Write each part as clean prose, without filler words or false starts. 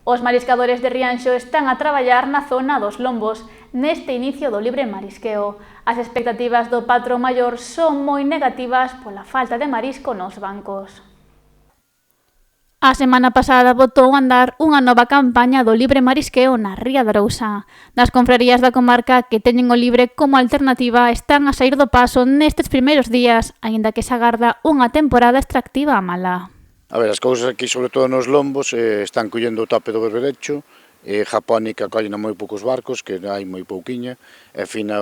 Os mariscadores de Rianxo están a traballar na zona dos lombos neste inicio do libre marisqueo. As expectativas do patrón maior son moi negativas pola falta de marisco nos bancos. A semana pasada botou a andar unha nova campaña do libre marisqueo na Ría de Arousa. Das confrarías da comarca que teñen o libre como alternativa están a saír do paso nestes primeiros días, aínda que se agarda unha temporada extractiva mala. A ver, as cousas aquí, sobre todo nos lombos, están collendo o tope do berberecho, Japónica collen a moi poucos barcos, que hai moi pouquiña, e fina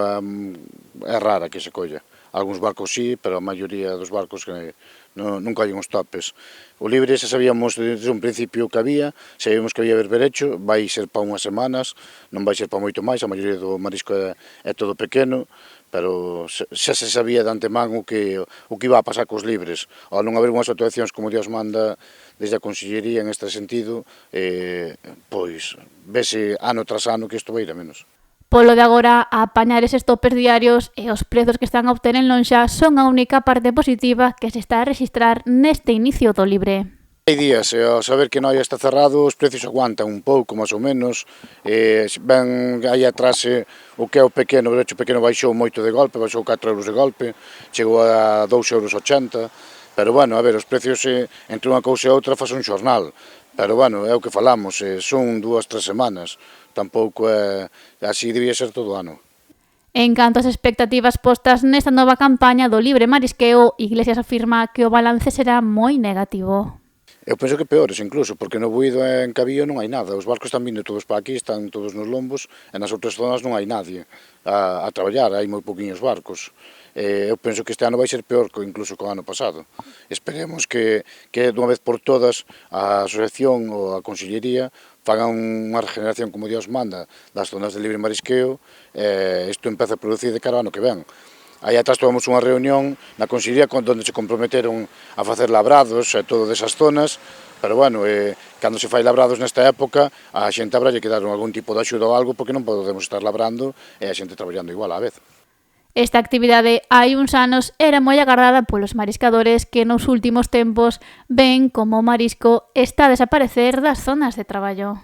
é rara que se colla. Algúns barcos sí, pero a maioría dos barcos que non collen os topes. O libre xa sabíamos desde un principio que había, sabíamos que había berberecho, vai ser para unhas semanas, non vai ser para moito máis, a maioría do marisco é todo pequeno, pero xa se sabía de antemán o que iba a pasar cos libres. Ao non haber unhas actuacións como Dios manda desde a Consellería en este sentido, pois vese ano tras ano que isto vai ir a menos. Polo de agora, a apañar eses topes diarios e os prezos que están a obter en lonxa son a única parte positiva que se está a rexistrar neste inicio do libre. Hai días, ao saber que Noia está cerrado, os precios aguantan un pouco, máis ou menos, ben aí atrás o que é o pequeno, o derecho pequeno baixou moito de golpe, baixou 4 euros de golpe, chegou a 2,80 €, pero bueno, a ver, os precios entre unha cousa e outra faz un xornal, pero bueno, é o que falamos, son 2-3 semanas, tampouco é así, debía ser todo o ano. En canto ás expectativas postas nesta nova campaña do libre marisqueo, Iglesias afirma que o balance será moi negativo. Eu penso que peores incluso, porque no Buído e en Cabío non hai nada, os barcos están vindo todos para aquí, están todos nos lombos, e nas outras zonas non hai nadie a traballar, hai moi pouquiños barcos. Eu penso que este ano vai ser peor que incluso que o ano pasado. Esperemos que dunha vez por todas a asociación ou a Consellería fagan unha regeneración como Dios manda das zonas de libre marisqueo e isto empeza a producir de cara ao ano que ven. Aí atrás tivemos unha reunión na Consellería onde se comprometeron a facer labrados e todo desas zonas, pero bueno, cando se fai labrados nesta época a xente habralle que dar algún tipo de axuda ou algo porque non podemos estar labrando e a xente traballando igual á vez. Esta actividade hai uns anos era moi agardada polos mariscadores que nos últimos tempos ven como o marisco está a desaparecer das zonas de traballo.